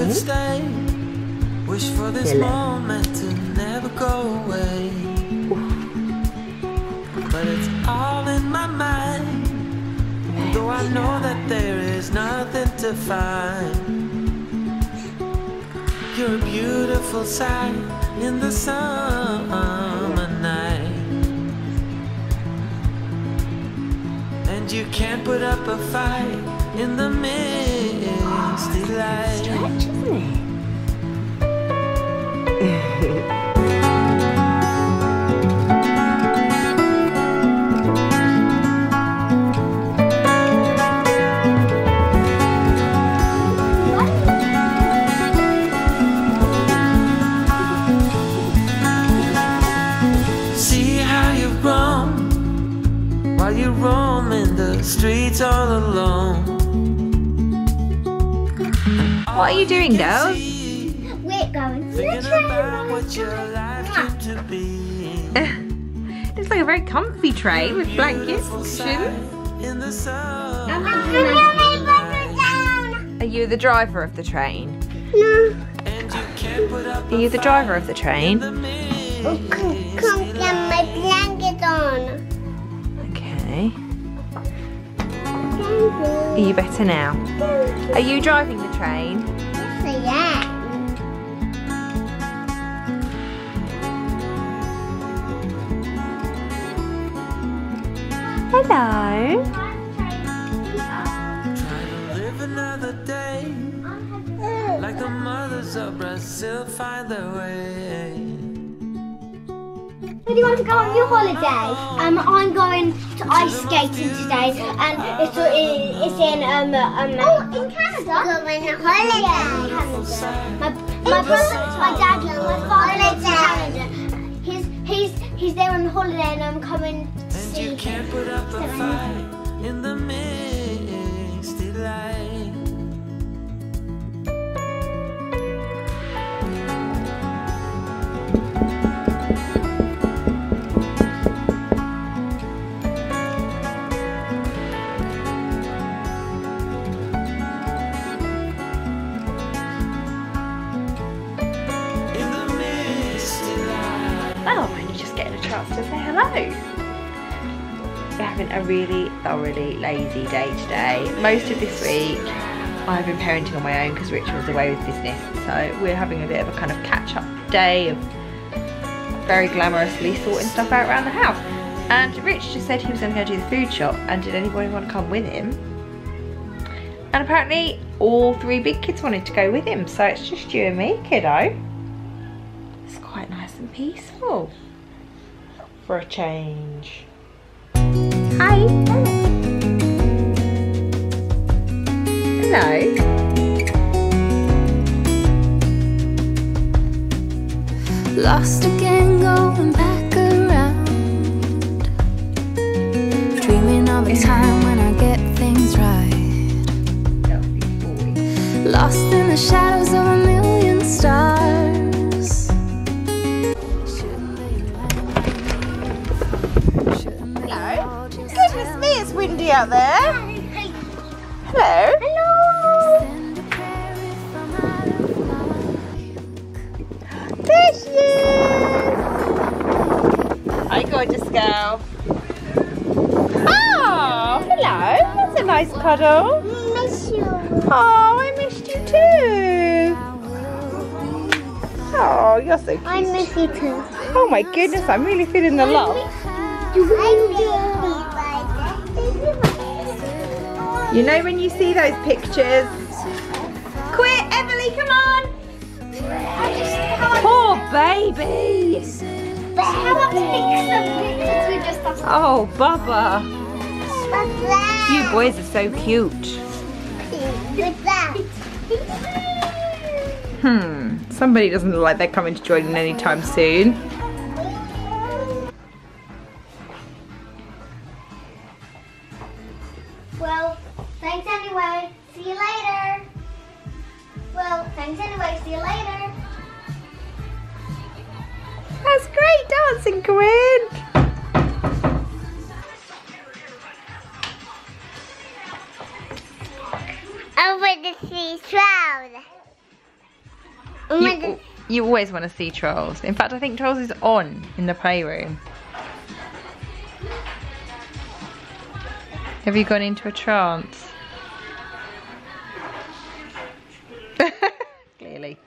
could stay. Wish for this moment to never go away. But it's all in my mind. Though I know that there is nothing to find. You're a beautiful sight in the summer night. And you can't put up a fight in the misty light. Stretch, isn't it? You roaming the streets all alone. What are you doing, girls? We're going to the train. What your life came to be. It's like a very comfy train with blankets, cushions. In the sun. Are you the driver of the train? No. Are you the driver of the train? Come get my blanket on. Okay. Are you better now? Are you driving the train? Yes, I am. Hello. Trying to live another day. Like the mothers of Brazil find their way. Where do you want to go on your holiday? I'm going to ice skating today, and it's in in Canada. Going on holiday. Yeah, my brother, my dad, and my father lives in Canada. He's there on holiday, and I'm coming to see him. You can't put up a fight in the misty light. Oh, I'm only just getting a chance to say hello. We're having a really thoroughly lazy day today. Most of this week I've been parenting on my own because Rich was away with business. So we're having a bit of a kind of catch-up day of very glamorously sorting stuff out around the house. And Rich just said he was going to go do the food shop, and did anybody want to come with him? And apparently all 3 big kids wanted to go with him, so it's just you and me, kiddo. It's quite nice and peaceful for a change. Hi. Hello. Lost again, going back around, dreaming of a time when I get things right. Lost in the shadows of a million stars. Hello. Goodness me, it's windy out there. Hello. Hello. There she is. Hi, gorgeous girl. Oh, hello. That's a nice cuddle. Miss you. Oh, I missed you too. Oh, you're so cute. I miss you too. Oh my goodness, I'm really feeling the love. You know when you see those pictures? Quit, Emily, come on. Poor baby. But how about some pictures we just have? Oh, Bubba. What's that? You boys are so cute. What's that? Somebody doesn't look like they're coming to join in anytime soon. Well, thanks anyway. See you later. Well, thanks anyway. See you later. That's great dancing, Quinn. Over the sea shroud. You always want to see Trolls. In fact, I think Trolls is on in the playroom. Have you gone into a trance? Clearly.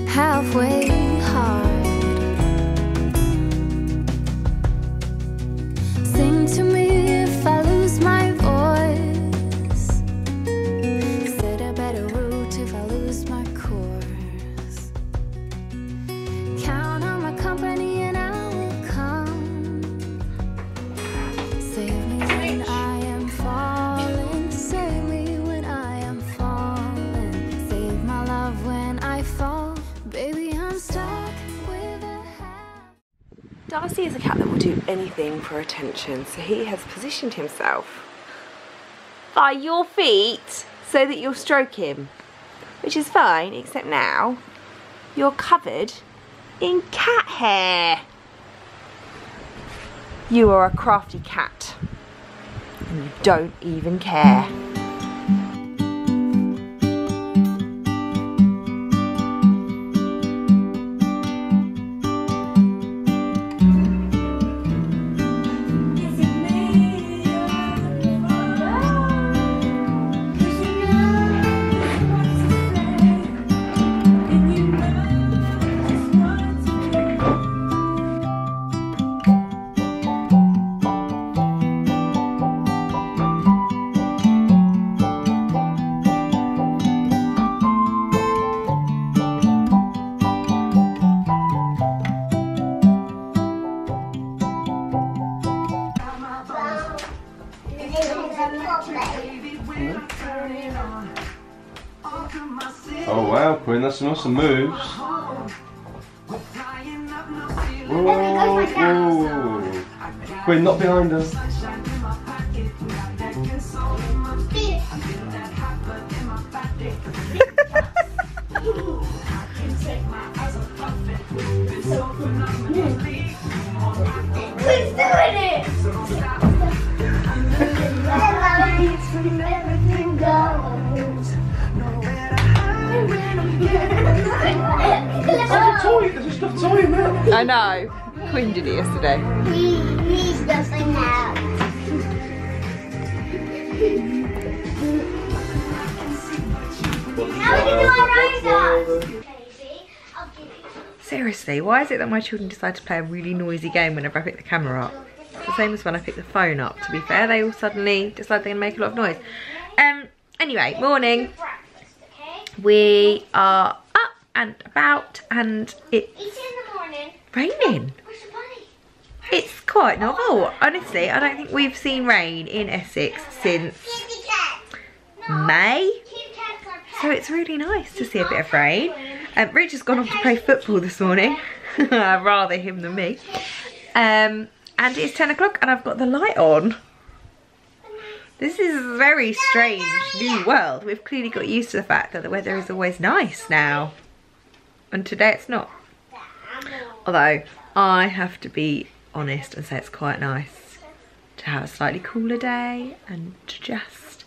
Halfway hard. Sing to me if I lose my voice. Set a better route if I lose my course. Count on my company and I will come. Save me when I am falling. Save me when I am falling. Save my love when I fall. Baby, I'm stuck with a hat. Darcy is a cat that will do anything for attention, so he has positioned himself by your feet so that you'll stroke him, which is fine, except now you're covered in cat hair. You are a crafty cat and you don't even care. Oh wow, Quinn, that's some awesome moves. Whoa, whoa. Quinn, not behind her. Quinn's doing it! Everything goes. There's a stuffed toy in there. I know. Quinn did it yesterday. He's just like now. Seriously, why is it that my children decide to play a really noisy game whenever I pick the camera up? It's the same as when I pick the phone up, to be fair. They all suddenly decide they're going to make a lot of noise. Anyway, morning. We are up and about and it's raining. It's quite novel. Honestly, I don't think we've seen rain in Essex since May. So it's really nice to see a bit of rain. Rich has gone off to play football this morning. Rather him than me. And it's 10 o'clock and I've got the light on. This is a very strange new world. We've clearly got used to the fact that the weather is always nice now. And today it's not. Although, I have to be honest and say it's quite nice to have a slightly cooler day and to just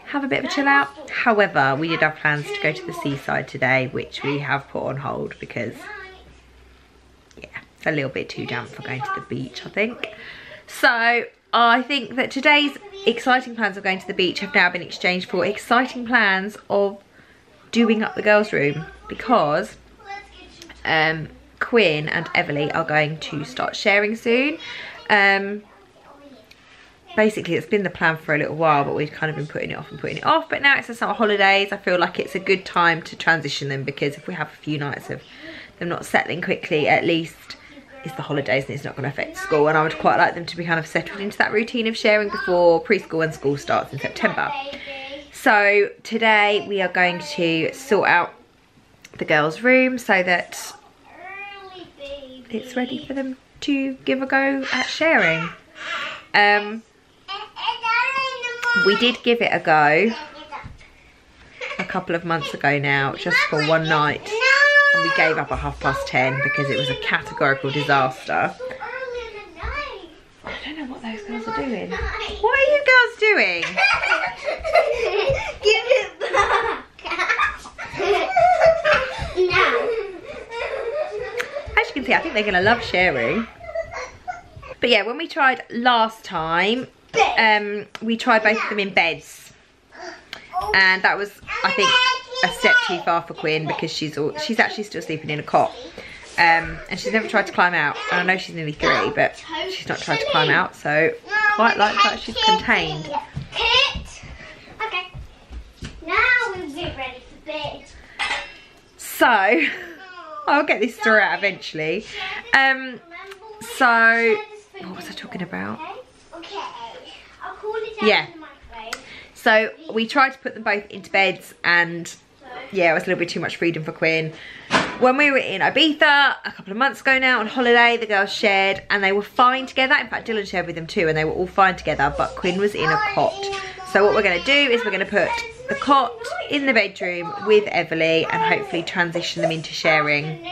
have a bit of a chill out. However, we did have plans to go to the seaside today, which we have put on hold because, yeah, it's a little bit too damp for going to the beach, I think. So, I think that today's exciting plans of going to the beach have now been exchanged for exciting plans of doing up the girls' room because Quinn and Everly are going to start sharing soon. Basically, it's been the plan for a little while, but we've kind of been putting it off. But now it's the summer holidays. I feel like it's a good time to transition them because if we have a few nights of them not settling quickly, at least it's the holidays and it's not going to affect school. And I would quite like them to be kind of settled into that routine of sharing before preschool and school starts in September. So today we are going to sort out the girls' room so that it's ready for them to give a go at sharing. We did give it a go a couple of months ago now, just for one night, and we gave up at 10:30 because it was a categorical disaster. I don't know what those girls are doing. What are you girls doing? Give it back. hopefully, I think they're gonna love sharing. But yeah, when we tried last time, we tried both of them in beds. And that was, I think, a step too far for Quinn because she's actually still sleeping in a cot. And she's never tried to climb out. And I know she's nearly 3, but she's not tried to climb out, so quite like that she's contained. Okay. Now we'll get ready for bed. So, I'll get this story out eventually. So, what was I talking about? Okay. I'll call it down Yeah. to the microphone. So we tried to put them both into beds, and yeah, it was a little bit too much freedom for Quinn. When we were in Ibiza a couple of months ago now on holiday, the girls shared and they were fine together. In fact, Dylan shared with them too and they were all fine together, but Quinn was in a cot. So what we're going to do is we're going to put the cot in the bedroom with Everly and hopefully transition them into sharing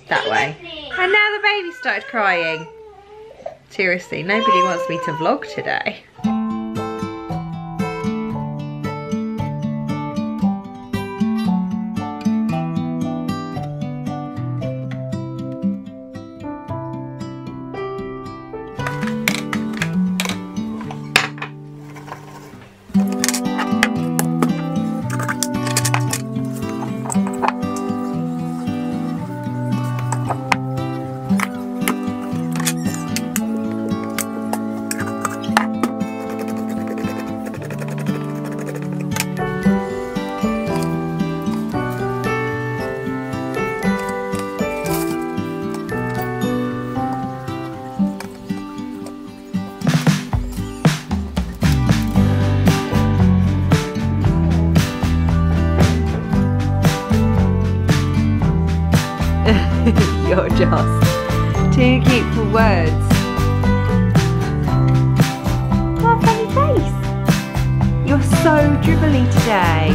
that way. And now the baby started crying. Seriously, nobody wants me to vlog today. You're just too cute for words. What a funny face. You're so dribbly today.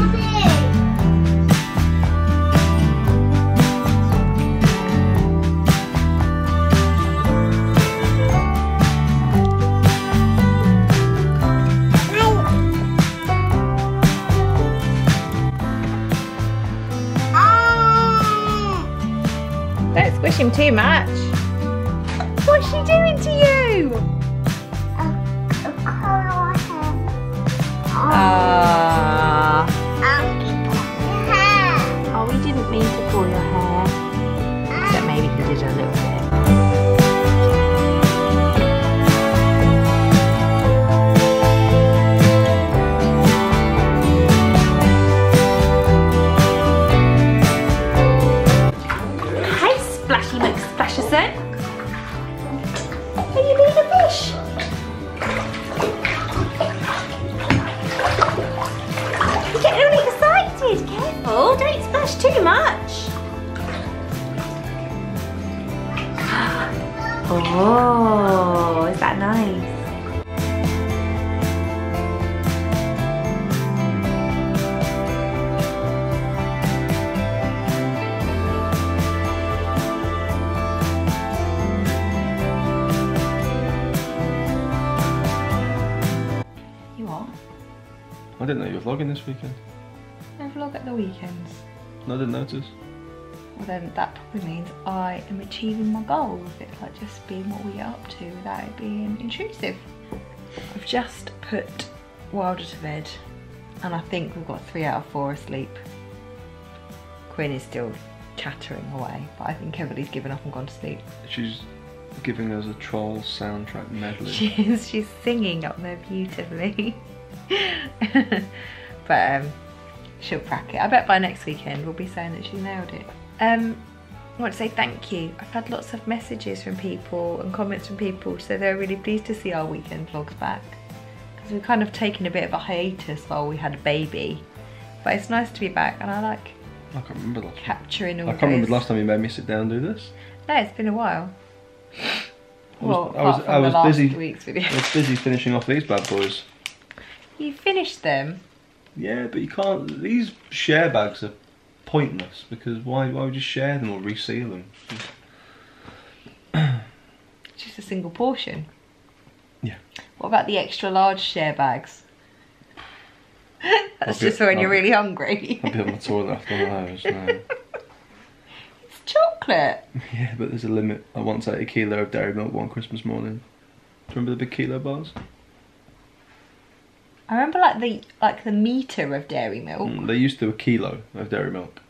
Don't squish him too much. What's she doing to you? Ah. Oh, we didn't mean to pull your hair. Except maybe he did a little bit. Splashy McSplasherson. Are you being a fish? You're getting really excited. Careful, don't splash too much. Oh, is that nice? I didn't know you were vlogging this weekend. I vlog at the weekends. No, I didn't notice. Well then that probably means I am achieving my goals. It's like just being what we get up to without it being intrusive. I've just put Wylder to bed and I think we've got 3 out of 4 asleep. Quinn is still chattering away, but I think Everly's given up and gone to sleep. She's giving us a Trolls soundtrack medley. She's singing up there beautifully. But she'll crack it. I bet by next weekend we'll be saying that she nailed it. I want to say thank you. I've had lots of messages from people and comments from people, so they're really pleased to see our weekend vlogs back. Because we've kind of taken a bit of a hiatus while we had a baby. But it's nice to be back and I like I can't remember last capturing all I can't remember the last time you made me sit down and do this. No, it's been a while. I was busy finishing off these bad boys. You finished them? Yeah, but you can't. These share bags are pointless because why would you share them or reseal them? Just a single portion. Yeah. What about the extra large share bags? That's just for when you're really hungry. I'll be on the toilet after one of those. No. It's chocolate. chocolate. Yeah, but there's a limit. I once ate a kilo of dairy milk one Christmas morning. Do you remember the big kilo bars? I remember like the metre of dairy milk. They used to do a kilo of dairy milk.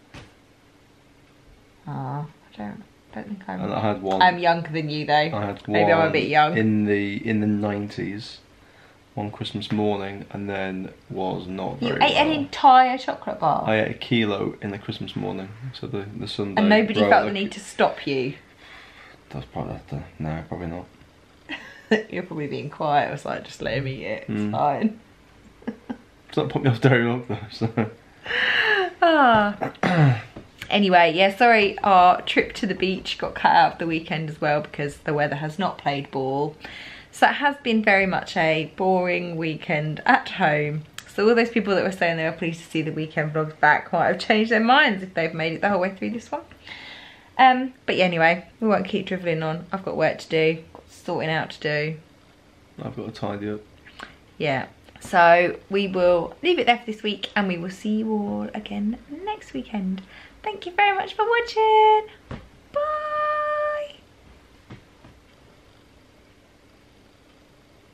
Oh, I don't think I remember. And I had one. I'm younger than you though. I had one. Maybe I'm a bit young. In the 90s, one Christmas morning, and then was not very You ate an well. entire chocolate bar. I ate a kilo in the Christmas morning, so the Sunday. And nobody broke felt the need to stop you. That's probably no, probably not. You're probably being quiet. I was like, just let him eat it. It's Mm. fine. It's not put me off dairy milk though. So. Anyway, yeah, sorry, our trip to the beach got cut out of the weekend as well because the weather has not played ball. So it has been very much a boring weekend at home. So all those people that were saying they were pleased to see the weekend vlogs back might have changed their minds if they've made it the whole way through this one. But yeah, anyway, we won't keep drivelling on. I've got work to do, got sorting out to do. I've got to tidy up. Yeah, so we will leave it there for this week and we will see you all again next weekend. Thank you very much for watching. Bye.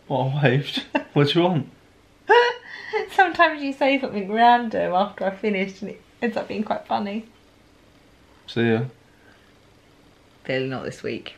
What, I waved? What do you want? Sometimes you say something random after I finished and it ends up being quite funny. See ya. Clearly not this week.